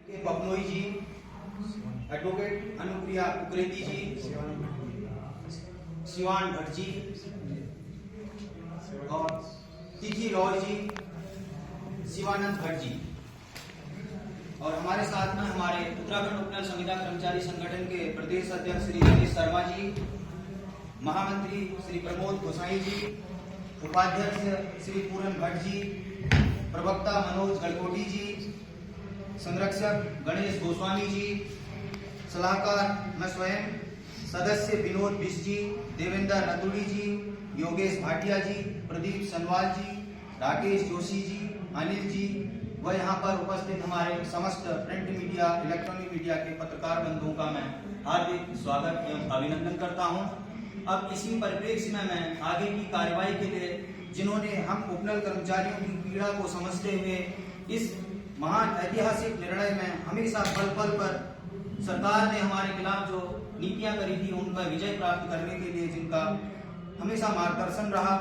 के पपनोई जी, एडवोकेट अनुप्रिया उक्रेती जी, शिवान भट्ट जी और टीजी रॉय जी, शिवानंद भट्ट जी। और हमारे साथ में हमारे उत्तराखंड उपनल संविदा कर्मचारी संगठन के प्रदेश अध्यक्ष श्री दिनेश शर्मा जी, महामंत्री श्री प्रमोद गोसाई जी, उपाध्यक्ष श्री पूरन भट्ट जी, प्रवक्ता मनोज गलकोटी जी, संरक्षक गणेश गोस्वामी जी, सलाहकार मैं स्वयं, सदस्य विनोद बिष्ट जी, देवेंद्र नतुड़ी जी, योगेश भाटिया जी, प्रदीप सनवाल जी, राकेश जोशी जी, अनिल जी व यहाँ पर उपस्थित हमारे समस्त प्रिंट मीडिया, इलेक्ट्रॉनिक मीडिया के पत्रकार बंधुओं का मैं हार्दिक स्वागत एवं अभिनंदन करता हूँ। अब इसी परिप्रेक्ष्य में मैं आगे की कार्यवाही के लिए जिन्होंने हम उपनल कर्मचारियों की पीड़ा को समझते हुए इस महान ऐतिहासिक निर्णय में हमेशा पल पल पर सरकार ने हमारे खिलाफ जो नीतियां करी थी उन पर विजय प्राप्त करने के लिए जिनका हमेशा मार्गदर्शन रहा,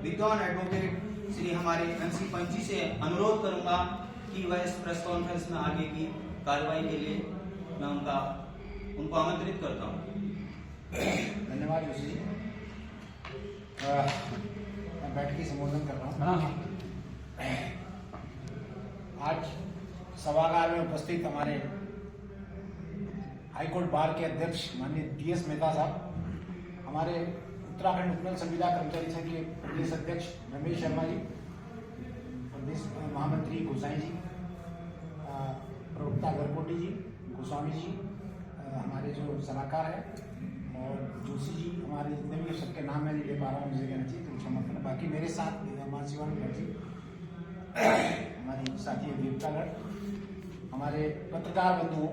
विद्वान एडवोकेट श्री हमारे MC पंची से अनुरोध करूंगा कि वह इस प्रेस कॉन्फ्रेंस में आगे की कार्रवाई के लिए मैं उनको आमंत्रित करता हूं। धन्यवाद जोशी जी। मैं बैठ के संबोधन कर रहा हूँ। आज सभागार में उपस्थित हमारे हाईकोर्ट बार के अध्यक्ष माननीय DS मेहता साहब, हमारे उत्तराखंड उपनल संविदा कर्मचारी संघ के प्रदेश अध्यक्ष रमेश शर्मा जी, प्रदेश महामंत्री गोसाई जी, प्रवक्ता गलकोटी जी, गोस्वामी जी, हमारे जो सलाहकार है, और जोशी जी, हमारे जितने भी सबके नाम मैं नहीं ले पा रहा हूँ, मुझे कहना चाहिए तो क्षमा करना। बाकी मेरे साथ हमारे शिवानंद जी, हमारी साथी देवतागढ़, हमारे पत्रकार बंधु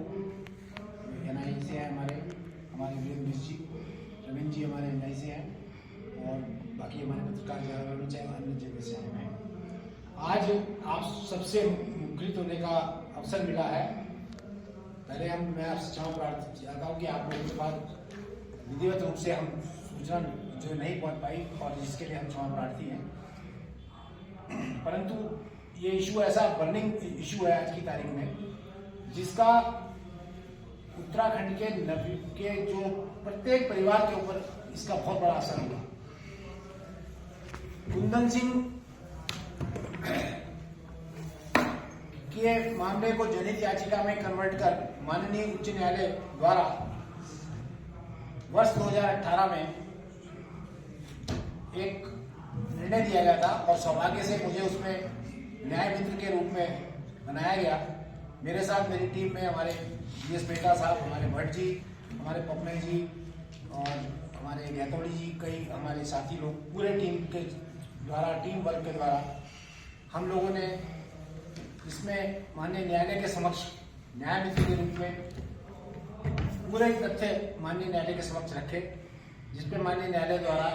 NI से हैं, हमारे वीरेंद्र जी, रविंद्र जी हमारे NI से हैं, और बाकी हमारे पत्रकार चाहे अन्य जगह से आए हैं। आज आप सबसे मुखरित होने का अवसर मिला है। पहले मैं आपसे क्षमा प्रार्थना चाहता हूँ कि आप लोगों के पास विधिवत रूप से हम सूचना जो नहीं पहुंच पाई और जिसके लिए हम क्षमा प्रार्थी हैं, परंतु ये इशू ऐसा बर्निंग इशू है आज की तारीख में, जिसका उत्तराखंड के जो प्रत्येक परिवार के ऊपर इसका बहुत बड़ा असर होगा। कुंदन सिंह के मामले को जनहित याचिका में कन्वर्ट कर माननीय उच्च न्यायालय द्वारा वर्ष 2018 में एक निर्णय दिया गया था और सौभाग्य से मुझे उसमें न्याय मित्र के रूप में बनाया गया। मेरे साथ मेरी टीम में हमारे DS मेहता साहब, हमारे भट्ट जी, हमारे पपनई जी और हमारे गैतौड़ी जी, कई हमारे साथी लोग, पूरे टीम के द्वारा, टीम वर्क के द्वारा हम लोगों ने इसमें माननीय न्यायालय के समक्ष न्याय मित्र के रूप में पूरे तथ्य माननीय न्यायालय के समक्ष रखे, जिसपे माननीय न्यायालय द्वारा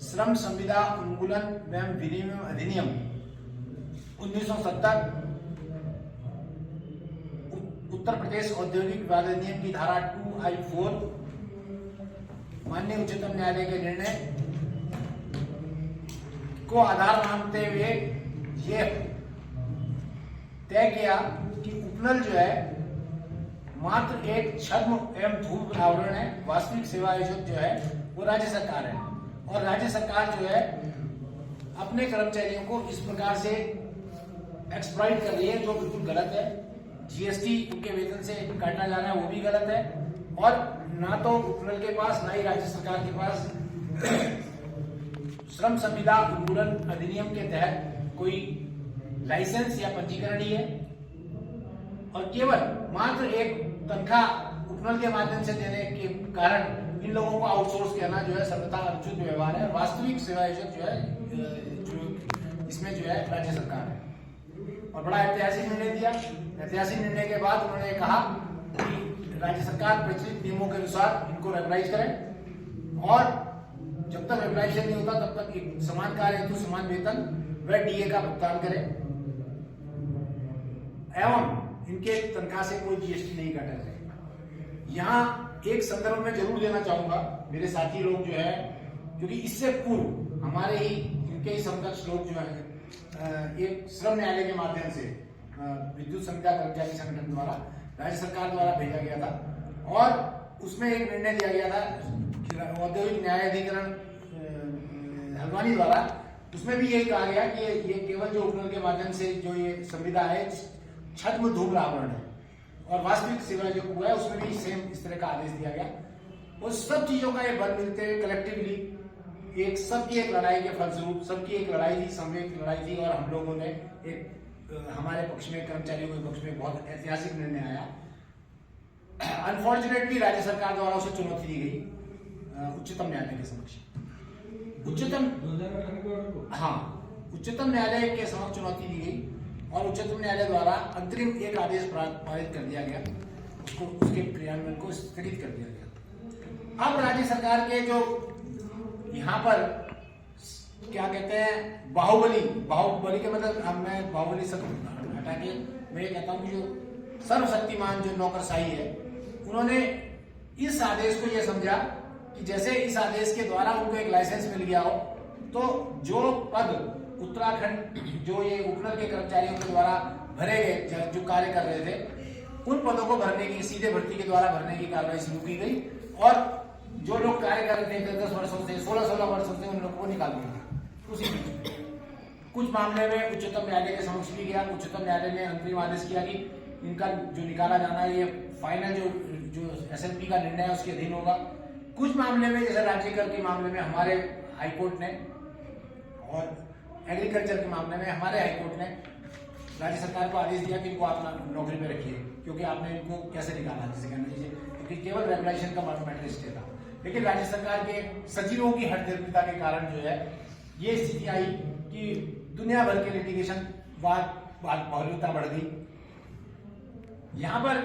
श्रम संविदा उन्मूलन एवं विनिमय अधिनियम 1970, उत्तर प्रदेश औद्योगिक विवाद अधिनियम की धारा 2I4, माननीय उच्चतम न्यायालय के निर्णय को आधार मानते हुए ये तय किया कि उपनल जो है मात्र एक छद्म एवं धूप आवरण है। वास्तविक सेवा आयोजक जो है वो राज्य सरकार है, और राज्य सरकार जो है अपने कर्मचारियों को इस प्रकार से एक्सप्लॉइट कर रही है, जो बिल्कुल गलत है। GST उनके वेतन से काटा जा रहा है, वो भी गलत है। और ना तो उपनल के पास, ना ही राज्य सरकार के पास श्रम संविदा उन्मूलन अधिनियम के तहत कोई लाइसेंस या पंजीकरण ही है, और केवल मात्र एक तनख्वाह उपनल के माध्यम से देने के कारण इन लोगों को आउटसोर्स करना जो है सर्वथा अनुचित व्यवहार है। वास्तविक सेवा आयोजक जो है जो इसमें जो है राज्य सरकार है। और बड़ा ऐतिहासिक निर्णय दिया। ऐतिहासिक निर्णय के बाद उन्होंने कहा कि राज्य सरकार प्रचलित नियमों के अनुसार इनको रेगुलाइज करें, और जब तक रेगुलाइजेशन नहीं होता तब तक एक समान कार्य हेतु समान वेतन व DA का भुगतान करें, एवं इनके तनख्वाह से कोई GST नहीं काटा जाए। यहाँ एक संदर्भ में जरूर देना चाहूंगा, मेरे साथी लोग जो है, क्योंकि इससे पूर्व हमारे ही इनके ही समकक्ष लोग जो है एक श्रम न्यायालय के माध्यम से विद्युत संविदा कर्मचारी संगठन द्वारा राज्य सरकार द्वारा भेजा गया था और उसमें एक निर्णय लिया गया था कि औद्योगिक न्यायाधिकरण हल्द्वानी द्वारा, उसमें भी यही कहा गया कि ये केवल जो उपनल के माध्यम से जो ये संविदा है छद्म धूम्र आवरण है, और वास्तविक सेवा जो हुआ है उसमें भी सेम इस तरह का आदेश दिया गया। उस सब चीजों का ये बल मिलते हुए कलेक्टिवली एक सबकी एक लड़ाई के फलस्वरूप, सबकी एक लड़ाई थी, सामूहिक लड़ाई थी, और हम लोगों ने एक हमारे पक्ष में, कर्मचारियों के पक्ष में बहुत ऐतिहासिक निर्णय आया। अनफॉर्चुनेटली राज्य सरकार द्वारा उसे चुनौती दी गई उच्चतम न्यायालय के समक्ष। उच्चतम न्यायालय के समक्ष चुनौती दी गई और उच्चतम न्यायालय द्वारा अंतरिम एक आदेश पारित कर दिया गया, उसके क्रियान्वयन को स्थगित कर दिया गया। अब राज्य सरकार के जो यहाँ पर क्या कहते हैं बाहुबली के मतलब मैं बाहुबली सब हटा के मैं ये कहता हूँ कि जो सर्वशक्तिमान जो नौकरशाही है, उन्होंने इस आदेश को ये समझा कि जैसे इस आदेश के द्वारा उनको एक लाइसेंस मिल गया हो, तो जो पद उत्तराखंड जो ये उपनल के कर्मचारियों के द्वारा भरे गए जो कार्य कर रहे थे, उन पदों को भरने की, सीधे भर्ती के द्वारा भरने की कार्रवाई शुरू की गई, और जो लोग कार्य कर रहे थे 10 वर्षों से 16 वर्षों से, उन लोगों को निकाल दिया। उसी कुछ मामले में उच्चतम न्यायालय के समक्ष भी गया। उच्चतम न्यायालय ने अंतरिम आदेश किया कि इनका जो निकाला जाना है ये फाइनल जो एसएलपी का निर्णय है उसके अधीन होगा। कुछ मामले में जैसे राज्य कर के मामले में हमारे हाईकोर्ट ने, और एग्रीकल्चर के मामले में हमारे हाईकोर्ट ने राज्य सरकार को आदेश दिया कि इनको आप नौकरी पे रखिए, क्योंकि आपने इनको कैसे निकाला, जिसे कहना चाहिए, क्योंकि केवल रेगुलेशन का मैटर स्टे था। लेकिन राज्य सरकार के सचिवों की हठधर्मिता के कारण जो है ये स्थिति आई कि दुनिया भर के लिटिगेशन बाहुल्यता बढ़ गई। यहाँ पर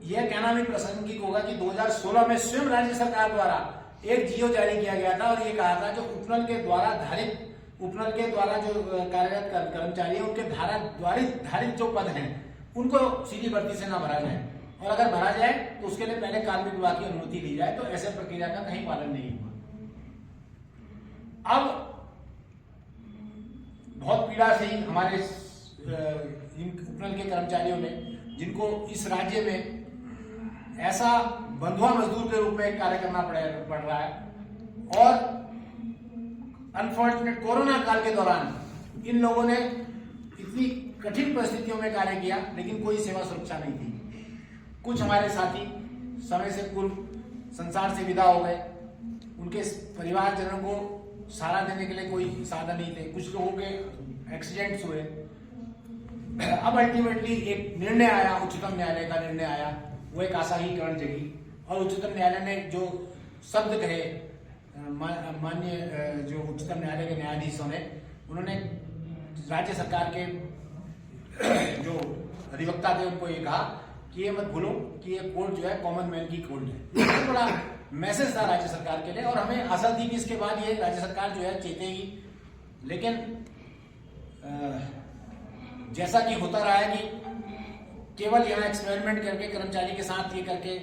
यह कहना भी प्रासंगिक होगा कि 2016 में स्वयं राज्य सरकार द्वारा एक जियो जारी किया गया था और ये कहा था जो उपनल के द्वारा जो कार्यरत कर्मचारी हैं उनके धारित जो पद हैं उनको सीधी भर्ती से ना भरा जाए, और अगर भरा जाए तो उसके लिए पहले कार्मिक विभाग की अनुमति दी जाए। तो ऐसे प्रक्रिया का कहीं पालन नहीं हुआ। अब बहुत पीड़ा से ही हमारे उपनल के कर्मचारियों ने, जिनको इस राज्य में ऐसा बंधुआ मजदूर के रूप में कार्य करना पड़ रहा है, और अनफॉर्चुनेट कोरोना काल के दौरान इन लोगों ने इतनी कठिन परिस्थितियों में कार्य किया, लेकिन कोई सेवा सुरक्षा नहीं थी। कुछ हमारे साथी समय से पूर्व संसार से विदा हो गए, उनके परिवारजनों को सहारा देने के लिए कोई साधन नहीं थे। कुछ लोगों के एक्सीडेंट्स हुए। अब अल्टीमेटली एक निर्णय आया, उच्चतम न्यायालय का निर्णय आया, वो एक आशाहीकरण जगी, और उच्चतम न्यायालय ने जो शब्द कहे, माननीय जो उच्चतम न्यायालय के न्यायाधीशों ने, उन्होंने राज्य सरकार के जो अधिवक्ता थे उनको ये कहा कि ये मत भूलो कि ये कोर्ट जो है कॉमन मैन की कोर्ट है। ये बड़ा मैसेज था राज्य सरकार के लिए, और हमें आशा थी कि इसके बाद ये राज्य सरकार जो है चेतेगी। लेकिन जैसा कि होता रहा है कि केवल यहाँ एक्सपेरिमेंट करके कर्मचारी के साथ ये करके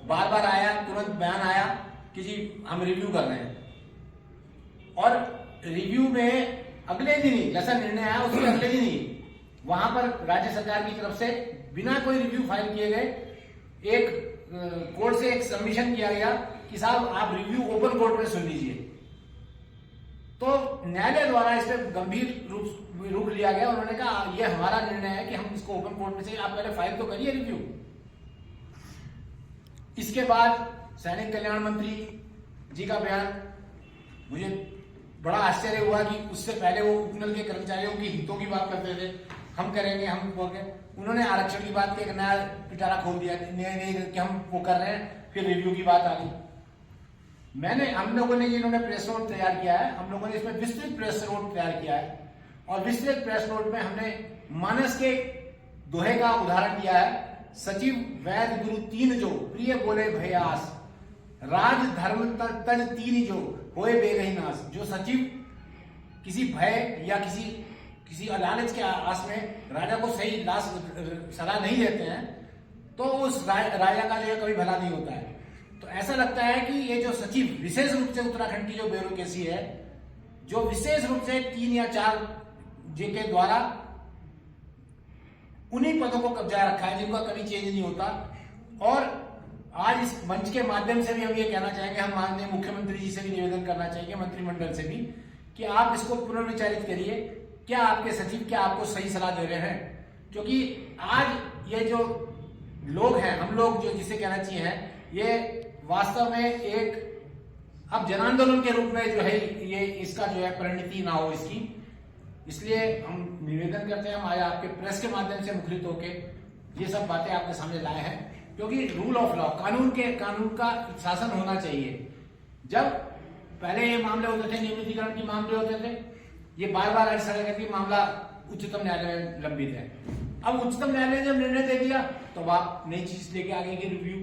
बार बार आया, तुरंत बयान आया कि जी हम रिव्यू कर रहे हैं, और रिव्यू में अगले दिन ही जैसा निर्णय आया उसके अगले दिन ही वहां पर राज्य सरकार की तरफ से बिना कोई रिव्यू फाइल किए गए एक कोर्ट से एक सबमिशन किया गया कि साहब आप रिव्यू ओपन कोर्ट में सुन लीजिए। तो न्यायालय द्वारा इस पर गंभीर रूप लिया गया। उन्होंने कहा यह हमारा निर्णय है कि हम इसको ओपन कोर्ट में से, आप पहले फाइल तो करिए रिव्यू। इसके बाद सैनिक कल्याण मंत्री जी का बयान, मुझे बड़ा आश्चर्य हुआ कि उससे पहले वो उपनल के कर्मचारियों की हितों की बात करते थे, हम करेंगे, हम बोल के उन्होंने आरक्षण की बात के एक नया पिटारा खोल दिया, नहीं कि हम वो कर रहे हैं, फिर रिव्यू की बात आ गई। हम लोगों ने जिन्होंने प्रेस नोट तैयार किया है, हम लोगों ने इसमें विस्तृत प्रेस नोट तैयार किया है, और विस्तृत प्रेस नोट में हमने मानस के दोहे का उदाहरण दिया है। सचिव वैद्य गुरु तीन जो प्रिय बोले भयास, राज धर्म तज तीन जो होए बेगही नाश। जो सचिव किसी भय या किसी लालच के आस में राजा को सही सलाह नहीं देते हैं, तो उस राजा का जो है कभी भला नहीं होता है। तो ऐसा लगता है कि ये जो सचिव विशेष रूप से उत्तराखंड की जो ब्यूरोक्रेसी है, जो विशेष रूप से 3 या 4 जे के द्वारा उन्हीं पदों को कब्जा रखा है जिनका कभी चेंज नहीं होता। और आज इस मंच के माध्यम से भी हम ये कहना चाहेंगे, हम माननीय मुख्यमंत्री जी से भी निवेदन करना चाहेंगे, मंत्रिमंडल से भी, कि आप इसको पुनर्विचारित करिए। क्या आपके सचिव क्या आपको सही सलाह दे रहे हैं? क्योंकि आज ये जो लोग हैं, हम लोग जो जिसे कहना चाहिए है, ये वास्तव में एक अब जन आंदोलन के रूप में जो है ये इसका जो है परिणति ना हो इसकी, इसलिए हम निवेदन करते हैं। हम आज आपके प्रेस के माध्यम से मुखरित होके ये सब बातें आपके सामने लाए हैं, क्योंकि रूल ऑफ लॉ, कानून का शासन होना चाहिए। जब पहले ये मामले होते थे, नियमितीकरण के मामले होते थे, ये बार बार राज्य सरकार कहती है मामला उच्चतम न्यायालय में लंबित है। अब उच्चतम न्यायालय ने जब निर्णय दे दिया तो आप नई चीज लेके आगे की रिव्यू।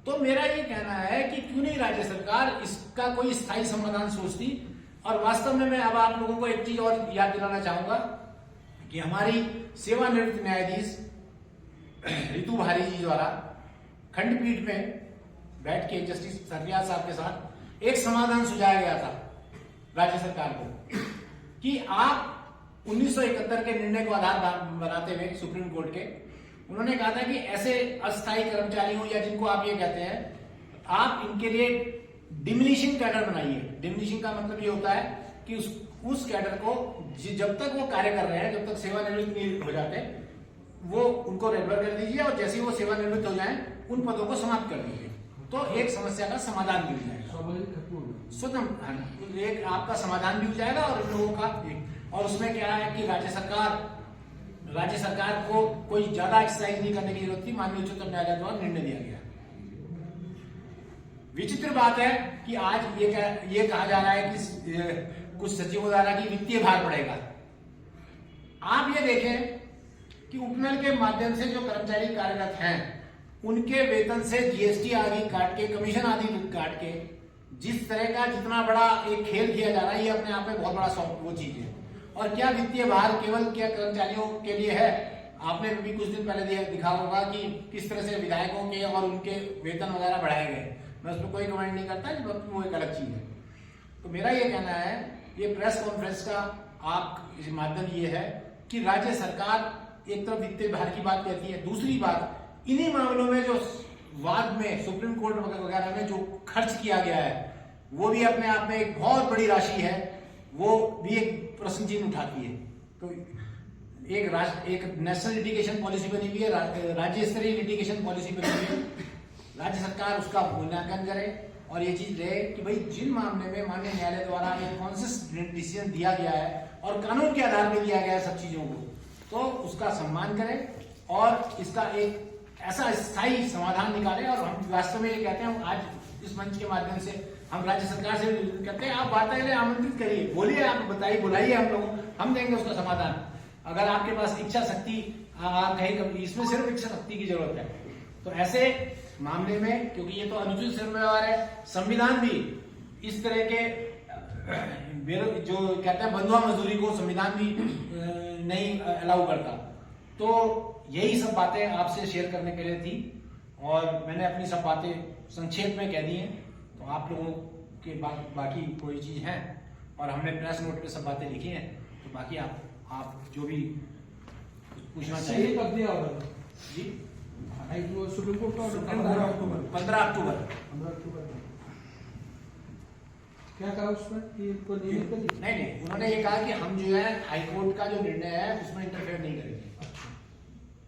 तो मेरा ये कहना है कि क्यों नहीं राज्य सरकार इसका कोई स्थायी समाधान सोचती। और वास्तव में मैं अब आप लोगों को एक चीज और याद दिलाना चाहूंगा कि हमारी सेवानिवृत्त न्यायाधीश रितु भारी जी द्वारा खंडपीठ में बैठ के जस्टिस सररिया साहब के साथ एक समाधान सुझाया गया था राज्य सरकार को कि आप 1971 के निर्णय को आधार बनाते हुए सुप्रीम कोर्ट के, उन्होंने कहा था कि ऐसे अस्थायी कर्मचारियों या जिनको आप ये कहते हैं, आप इनके लिए डिमिनिशिंग कैडर बनाइए। डिमिनिशिंग का मतलब ये होता है कि उस कैडर को जब तक वो कार्य कर रहे हैं, जब तक सेवानिवृत्त नहीं हो जाते, वो उनको रेगुलर कर दीजिए और जैसे ही वो सेवानिवृत्त हो जाएं उन पदों को समाप्त कर दीजिए। तो एक समस्या का समाधान भी हो जाएगा, स्वतंत्र एक आपका समाधान भी हो जाएगा और इन लोगों का। और उसमें क्या है कि राज्य सरकार को कोई ज्यादा एक्सरसाइज नहीं करने की जरूरत थी, माननीय उच्चतम न्यायालय द्वारा निर्णय दिया गया। विचित्र बात है कि आज ये कहा जा रहा है कि कुछ सचिवों द्वारा कि वित्तीय भार बढ़ेगा। आप ये देखें कि उपनल के माध्यम से जो कर्मचारी कार्यरत हैं उनके वेतन से जीएसटी आदि काट के, कमीशन आदि काट के, जिस तरह का जितना बड़ा एक खेल किया जा रहा है, ये अपने आप में बहुत बड़ा वो चीज है। और क्या वित्तीय भार केवल क्या कर्मचारियों के लिए है? आपने भी कुछ दिन पहले दिखा होगा कि किस तरह से विधायकों के और उनके वेतन वगैरह बढ़ाए गए। मैं उस पर कोई कमेंट नहीं करता, वो एक अलग चीज है। तो मेरा ये कहना है, ये प्रेस कॉन्फ्रेंस का आप माध्यम ये है कि राज्य सरकार एक तरफ वित्तीय भार की बात कहती है, दूसरी बात इन्हीं मामलों में जो वाद में सुप्रीम कोर्ट वगैरह में जो खर्च किया गया है, वो भी अपने आप में एक बहुत बड़ी राशि है, वो भी एक प्रश्न चिन्ह उठाती है। तो एक नेशनल लिटिगेशन पॉलिसी बनी हुई है, राज्य स्तरीय लिटिगेशन पॉलिसी बनी हुई है। राज्य सरकार उसका मूल्यांकन करे और ये चीज रहे कि भाई जिन मामले में माननीय न्यायालय द्वारा एक कॉन्शियस डिसीजन दिया गया है और कानून के आधार पर दिया गया है सब चीजों को, तो उसका सम्मान करें और इसका एक ऐसा स्थायी समाधान निकाले। और हम वास्तव में ये कहते हैं, आज इस मंच के माध्यम से हम राज्य सरकार से कहते हैं, आप वार्ता के लिए आमंत्रित करिए, बोलिए, आप बताइए, बुलाइए हम लोग, हम देंगे उसका समाधान। अगर आपके पास इच्छा शक्ति कहीं, इसमें सिर्फ इच्छा शक्ति की जरूरत है। तो ऐसे मामले में, क्योंकि ये तो अनुचित व्यवहार है, संविधान भी इस तरह के जो कहते हैं बंधुआ मजदूरी को संविधान भी नहीं अलाउ करता। तो यही सब बातें आपसे शेयर करने के लिए थी और मैंने अपनी सब बातें संक्षेप में कह दी हैं। तो आप लोगों के बाकी कोई चीज है और हमने प्रेस नोट पे सब बातें लिखी हैं, तो बाकी आप जो भी पूछना चाहिए कब दिया ऑर्डर जी। सुप्रीम कोर्ट का ऑर्डर 15 अक्टूबर क्या कहा उसमें कि इनको नियमित करिए? नहीं, उन्होंने ये कहा कि हम जो है हाईकोर्ट का जो निर्णय है उसमें इंटरफेयर नहीं करेंगे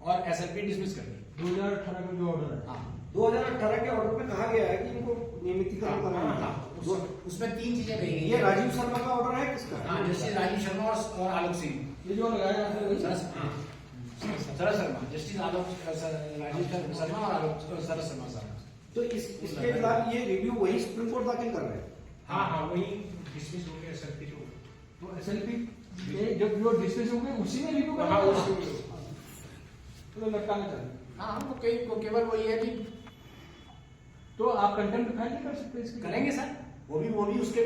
और एसएलपी डिसमिस कर देंगे। 2018 का जो ऑर्डर है, हाँ, 2018 के ऑर्डर में कहा गया है कि इनको नियमितीकरण करना है। उसमें 3 चीजें कही गई ये है। राजीव शर्मा का ऑर्डर है किसका? हाँ, जस्टिस राजीव शर्मा और आलोक सिंह, ये जो लगाया है सरस शर्मा, जस्टिस राजीव शर्मा और आलोक सरस शर्मा साहब। तो इसके खिलाफ ये रिव्यू वही सुप्रीम कोर्ट दाखिल कर रहे हैं। हाँ, वही डिसमिस हो गया एसएलपी जो, तो एसएलपी जब जो डिस्कस हो गए उसी में रिव्यू हाँ, करना उसी तो लटकाना चाहिए। हाँ, हमको केवल वही है कि तो आप कंटेम्प्ट फाइल नहीं कर सकते इसके? करेंगे सर, वो भी उसके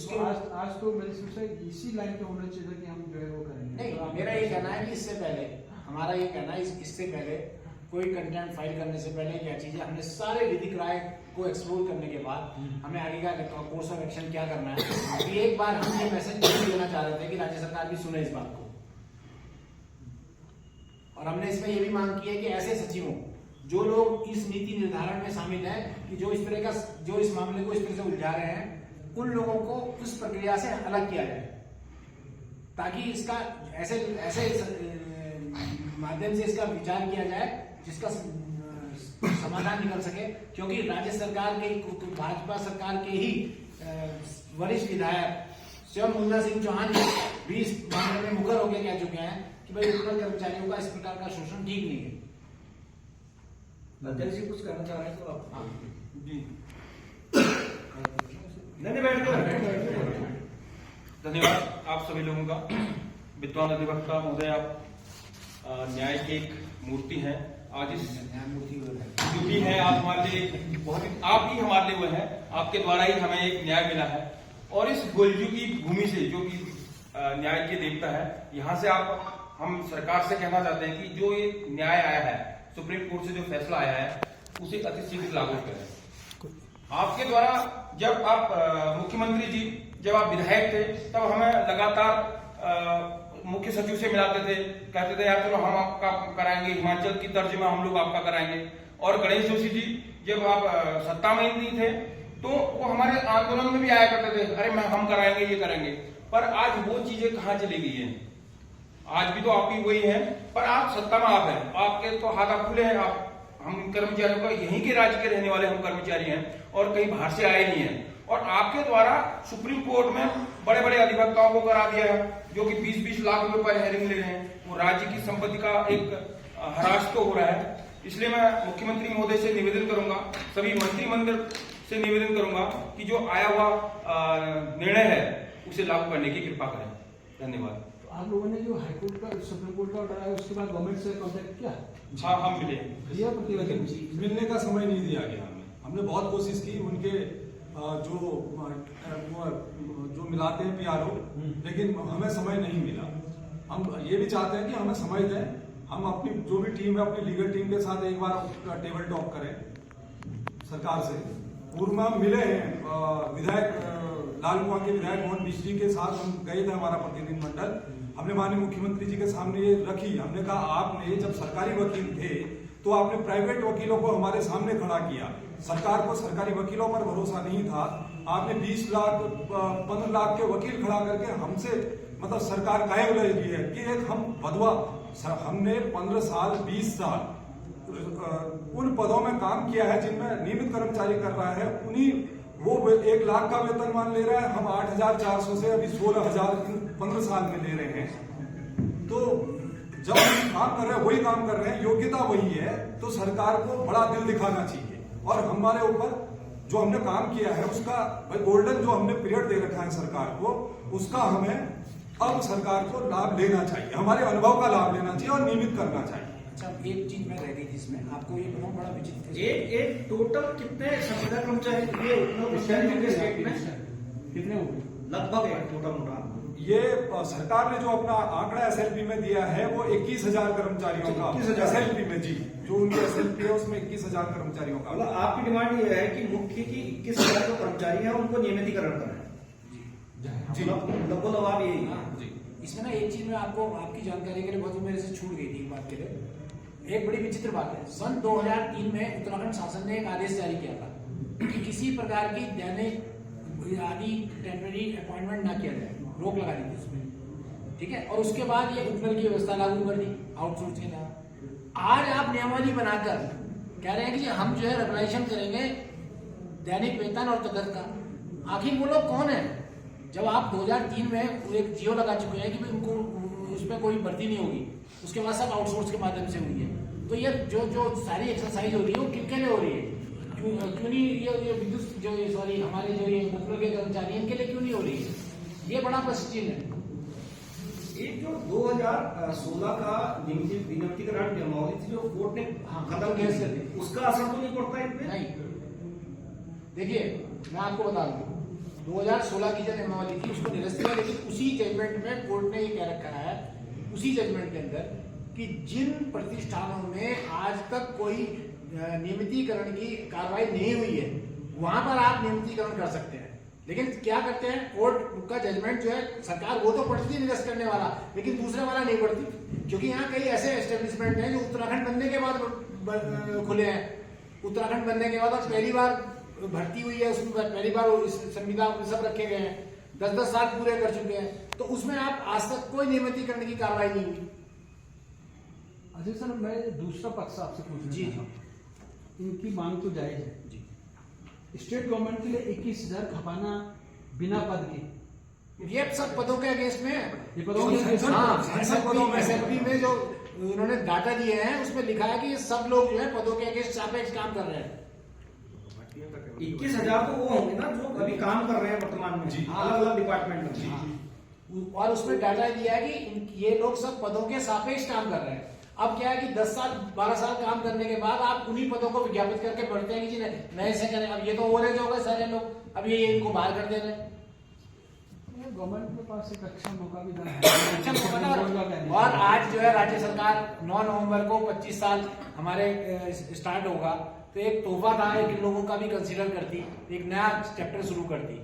तो आज तो मेरी सोच है इसी लाइन पे होना चाहिए कि हम जो है वो करेंगे। नहीं, मेरा ये कहना है कि इससे पहले, हमारा ये कहना है इससे पहले कोई कंटेंट फाइल करने से पहले क्या चीजें, हमने सारे विधिक राय को एक्सप्लोर करने के बाद हमें आगे का कोर्स ऑफ एक्शन क्या करना है। कि एक बार हम ये मैसेज देना चाह रहे थे कि राज्य सरकार भी सुने इस बात को। और हमने इसमें ये भी मांग की है कि ऐसे सचिवों जो लोग इस नीति निर्धारण में शामिल हैं कि जो इस मामले को इस तरह से उलझा रहे हैं, उन लोगों को उस प्रक्रिया से अलग किया जाए, ताकि इसका ऐसे माध्यम से इसका विचार किया जाए जिसका समाधान निकल सके। क्योंकि राज्य सरकार के, भाजपा सरकार के ही वरिष्ठ विधायक स्वयं मुन्ना सिंह चौहान भी इस मामले में मुखर होकर कह चुके हैं कि भाई उत्पन्न कर्मचारियों का इस प्रकार का शोषण ठीक नहीं है। अध्यक्ष जी कुछ कहना चाह रहे हैं तो आप? हाँ जी, नहीं बैठ धन्यवाद आप सभी लोगों का। विद्वान अधिवक्ता महोदय, आप न्याय की एक मूर्ति हैं। आज इस न्यायमूर्ति ड्यूटी है, आप हमारे लिए आप ही हमारे लिए वो है, आपके द्वारा ही हमें एक न्याय मिला है। और इस गोलजू की भूमि से, जो कि न्याय के देवता है, यहाँ से हम सरकार से कहना चाहते हैं कि जो ये न्याय आया है, सुप्रीम कोर्ट से जो फैसला आया है, उसे अतिशीघ्र लागू करें। आपके द्वारा जब आप मुख्यमंत्री जी, जब आप विधायक थे, तब हमें लगातार मुख्य सचिव से मिलाते थे, कहते थे यार चलो हम आपका कराएंगे, हिमाचल की तर्ज में हम लोग आपका कराएंगे। और गणेश जोशी जी जब आप सत्ता में नहीं थे तो वो हमारे आंदोलन में भी आया करते थे, अरे हम कराएंगे, ये करेंगे। पर आज वो चीजें कहाँ चली गई है? आज भी तो आप ही वही है, पर आप सत्ता में आप हैं, आपके तो हाथ आप खुले हैं। हम कर्मचारियों का, यहीं के राज्य के रहने वाले हम कर्मचारी हैं और कहीं बाहर से आए नहीं हैं। और आपके द्वारा सुप्रीम कोर्ट में बड़े बड़े अधिवक्ताओं को करा दिया है, जो कि 20-20 लाख रुपए हेयरिंग ले रहे हैं। वो राज्य की संपत्ति का एक हरास तो हो रहा है। इसलिए मैं मुख्यमंत्री महोदय से निवेदन करूंगा, सभी मंत्रिमंडल से निवेदन करूंगा कि जो आया हुआ निर्णय है उसे लागू करने की कृपा करें। धन्यवाद। तो आप लोगों ने जो हाईकोर्ट का, सुप्रीम कोर्ट का ऑर्डर आया, उसके बाद गवर्नमेंट से कांटेक्ट किया? हाँ, हम मिले। दिया प्रतिवेदन? मिलने का समय नहीं दिया गया हमने बहुत कोशिश की, उनके जो मिलाते हैं PRO, लेकिन हमें समय नहीं मिला। हम ये भी चाहते हैं कि हमें समय दें, हम अपनी जो भी टीम है, अपनी लीगल टीम के साथ एक बार टेबल टॉक करें सरकार से। पूर्व में हम मिले हैं विधायक लालकुआं के विधायक मोहन मिश्री के साथ, हम गए थे, हमारा प्रतिनिधिमंडल। हमने माननीय मुख्यमंत्री जी के सामने ये रखी। हमने कहा आपने जब सरकारी वकील थे तो आपने प्राइवेट वकीलों को हमारे सामने खड़ा किया। सरकार को सरकारी वकीलों पर भरोसा नहीं था, आपने 20 लाख 15 लाख के वकील खड़ा करके हमसे मतलब सरकार काहे उलझ रही है कि एक हम बदवा। हमने 15 साल 20 साल उन पदों में काम किया है जिनमें नियमित कर्मचारी कर रहा है, उन्हीं वो 1 लाख का वेतनमान ले रहा है, हम 8,400 से अभी 16,000 15 साल में ले रहे हैं। तो जब हम काम कर रहे हैं, वही काम कर रहे हैं, योग्यता वही है, तो सरकार को बड़ा दिल दिखाना चाहिए। और हमारे ऊपर जो हमने काम किया है उसका गोल्डन जो हमने पीरियड दे रखा है सरकार को, उसका हमें अब सरकार को लाभ लेना चाहिए, हमारे अनुभव का लाभ लेना चाहिए और नियमित करना चाहिए। अच्छा, एक चीज में रह गई थी इसमें, आपको ये बहुत बड़ा विचित्र, एक टोटल कितने संविदा कर्मचारी कितने हो? लगभग टोटल मोटा ये सरकार ने जो अपना आंकड़ा SLP में दिया है वो 21,000 कर्मचारियों का 21,000 SLP में, जी जो उनकी SLP है उसमें 21,000 कर्मचारियों का। मतलब आपकी डिमांड ये है कि मुख्य की 21,000 जो कर्मचारी है उनको नियमितीकरण करना है जी, लगभग आप यही जी। इसमें ना एक चीज में आपकी जानकारी के लिए बहुत मेरे से छूट गई थी बात के लिए। एक बड़ी विचित्र बात है, सन 2003 में उत्तराखंड शासन ने एक आदेश जारी किया था कि किसी प्रकार की दैनिक आदि टेम्परेरी अपॉइंटमेंट ना किया जाए, रोक लगा दी थी उसमें, ठीक है। और उसके बाद ये उपनल की व्यवस्था लागू कर दी आउटसोर्स के नाम। आज आप नियमावली बनाकर कह रहे हैं कि हम जो है रेगुलेशन करेंगे दैनिक वेतन और तदर्थ का। आखिर वो लोग कौन है? जब आप 2003 में एक जियो लगा चुके हैं कि उनको उसमें कोई भर्ती नहीं होगी, उसके बाद सब आउटसोर्स के माध्यम से हुई है, तो ये जो सारी एक्सरसाइज हो रही है वो किनके लिए हो रही है? क्यों नहीं ये विद्युत जो सॉरी हमारे जो ये उपनल के कर्मचारी इनके लिए क्यों नहीं हो रही है? ये बड़ा प्रश्न है। एक जो 2016 का नियमितीकरण नियमावली थी जो कोर्ट ने खत्म कर दी, उसका असर तो नहीं पड़ता इन पे? नहीं, देखिए मैं आपको बता दूं, 2016 की जो नियमावली थी उसको निरस्त किया, लेकिन उसी जजमेंट में कोर्ट ने ये कह रखा है, उसी जजमेंट के अंदर, कि जिन प्रतिष्ठानों में आज तक कोई नियमितीकरण की कार्रवाई नहीं हुई है वहां पर आप नियमितीकरण कर सकते हैं। लेकिन क्या करते हैं, कोर्ट का जजमेंट जो है सरकार वो तो पढ़ती है निरस्त करने वाला, लेकिन दूसरा वाला नहीं पढ़ती, क्योंकि यहाँ कई ऐसे एस्टेब्लिशमेंट हैं जो उत्तराखंड बनने के बाद खुले हैं। उत्तराखंड बनने के बाद और पहली बार भर्ती हुई है, उसमें पहली बार संविदा सब रखे गए हैं, 10-10 साल पूरे कर चुके हैं, तो उसमें आप आज तक कोई नियमितीकरण की कार्रवाई नहीं हुई। अजय सर, मैं दूसरा पक्ष आपसे पूछना जी, चाहता हूं। इनकी मांग तो जायज है जी। स्टेट गवर्नमेंट के लिए 21,000 खपाना बिना पद के, ये सब पदों के अगेंस्ट में है। ये पदों के अगेंस्ट, हाँ, एसएलपी में जो उन्होंने डाटा दिए हैं उसमें लिखा है कि ये सब लोग जो है पदों के अगेंस्ट सापेक्ष काम कर रहे हैं। 21,000 तो वो होंगे ना जो अभी काम कर रहे हैं वर्तमान में अलग अलग डिपार्टमेंट में। हाँ। और उसमें डाटा दिया है कि ये लोग सब पदों के सापेक्ष काम कर रहे हैं। अब क्या है कि 10 साल 12 साल काम करने के बाद आप उन्हीं पदों को विज्ञापित करके बढ़ते हैं कि जी नए से करें। अब ये तो ओवरेज हो गए सारे लोग, अब ये इनको बाहर कर दे रहे हैं। गवर्नमेंट के पास एक अच्छा मौका भी है। अच्छा मौका था। और आज जो है राज्य सरकार 9 नवंबर को 25 साल हमारे स्टार्ट होगा, तो एक तोहफा था, एक लोगों का भी कंसीडर करती, एक नया चैप्टर शुरू करती।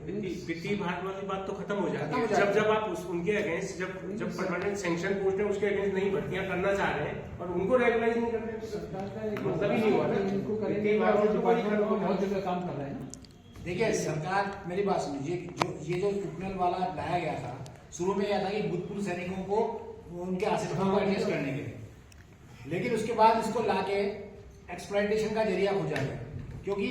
वित्तीय भाग वाली बात तो खत्म हो जाती है। खत्म हो जाती है। जब आप उनके अगेंस्ट जब परमानेंट सैंक्शन पोस्ट है उसके अगेंस्ट नहीं भर्तियां करना चाह रहे हैं और उनको रेगुलाइज नहीं कर रहे हैं, सरकार का एक मतलब ही नहीं हुआ ना। इनको करेंगे, वित्तीय भाग और तो डिपार्टमेंट को बहुत जगह काम कर रहे हैं ना। देखिए सरकार, मेरी बात सुनिए, ये जो ट्रिब्यूनल वाला लाया गया था, शुरू में यह था कि भूतपूर्व सैनिकों को उनके आश्रितों को एडजस्ट करने के लिए, लेकिन उसके बाद इसको लाके एक्सप्लॉयटेशन का जरिया खोजा गया, क्योंकि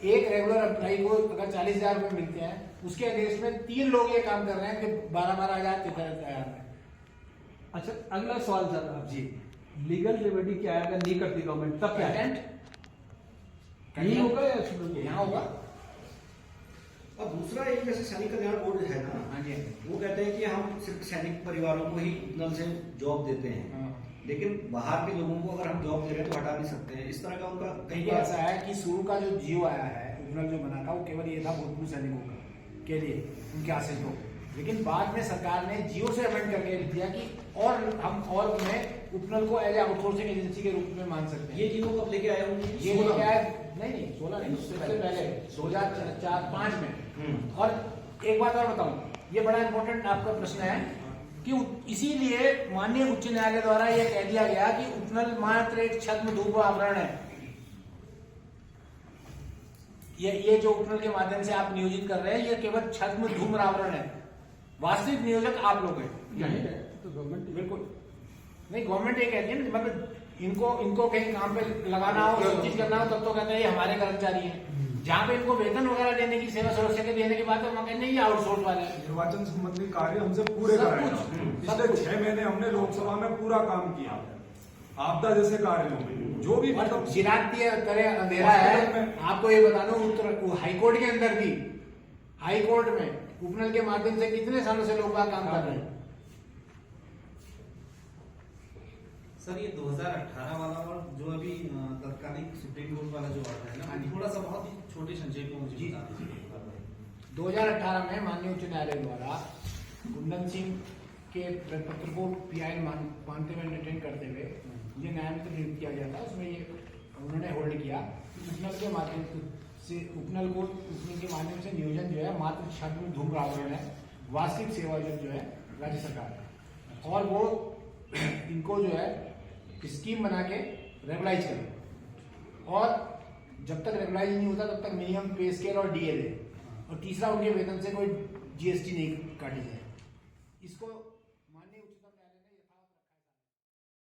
एक रेगुलर एम्प्लॉई को अगर 40,000 रुपए मिलते हैं, उसके अगेंस्ट में 3 लोग ये काम कर रहे हैं कि 12-12 हजार 13,000 में। अच्छा, अगला सवाल सर आप जी, लीगल रेमेडी क्या है अगर नहीं करती गवर्नमेंट, तब क्या है? नहीं होगा या यहाँ होगा। और दूसरा एक जैसे सैनिक कल्याण बोर्ड है ना, हाँ जी, वो कहते हैं कि हम सिर्फ सैनिक परिवारों को ही उपनल से जॉब देते हैं, हाँ। लेकिन बाहर के लोगों को अगर हम जॉब दे रहे हैं तो हटा नहीं सकते हैं। इस तरह का उनका कई देखिए बार ऐसा है कि शुरू का जो जियो आया है, उपनल जो बना था, वो केवल ये था भूतपूर्व सैनिकों का के लिए, उनके आश्रितों को, लेकिन बाद में सरकार ने जियो से अमेंड करके लिख दिया कि और हम और उन्हें उपनल को एज आउटसोर्सिंग एजेंसी के रूप में मान सकते हैं। ये जियो कब लेके आए होंगे? ये क्या है, नहीं 16 नहीं, उससे पहले 2004-5 में। और एक बात और बताऊं, ये बड़ा इंपॉर्टेंट आपका प्रश्न है कि इसीलिए माननीय उच्च न्यायालय द्वारा यह कह दिया गया कि उपनल मात्र एक छद्म धूप आवरण है। ये जो उपनल के माध्यम से आप नियोजित कर रहे हैं, ये केवल छद्म धूम्र आवरण है, वास्तविक नियोजक आप लोग हैं। तो गवर्नमेंट बिल्कुल नहीं, गवर्नमेंट ये कहती है ना, मतलब इनको कहीं काम पे लगाना हो, सब चीज करना हो, तब तो कहते हैं ये हमारे कर्मचारी हैं। जहाँ पे इनको वेतन वगैरह देने की, सेवा सुरक्षा के देने की बात है, वहाँ कहते हैं ये आउटसोर्स वाले हैं। निर्वाचन संबंधी कार्य हमसे पूरे सब कराए कुछ, पिछले 6 महीने हमने लोकसभा में पूरा काम किया, आपदा जैसे कार्यों में जो भी मतलब चिराग दिए तरह अंधेरा है। आपको ये बता दूं, हाईकोर्ट के अंदर भी, हाईकोर्ट में उपनल के माध्यम से कितने सालों से लोग काम कर रहे हैं। सर ये 2018 वाला और जो अभी तत्कालिक सुप्रीम कोर्ट वाला जो ऑर्डर है ना, थोड़ा सा बहुत ही छोटे संक्षेप में मुझे बता दीजिए। 2018 में माननीय उच्च न्यायालय द्वारा कुंदन सिंह के पत्र को पीआई मानते हुए एंटरटेन करते हुए ये न्यायालय नियुक्त किया गया था। उसमें ये उन्होंने होल्ड किया उपनल के माध्यम से, उपनल के माध्यम से नियोजन जो है मात्र छद्म धूम्र आवरण है, वास्तविक सेवा जो है राज्य सरकार है, और वो इनको जो है स्कीम बना के रेगुलाइज करें, और जब तक रेगुलाइज नहीं होता तब तक मिनिमम पे स्केल और डीए दे, और तीसरा उनके वेतन से कोई जीएसटी नहीं काटी जाए। इसको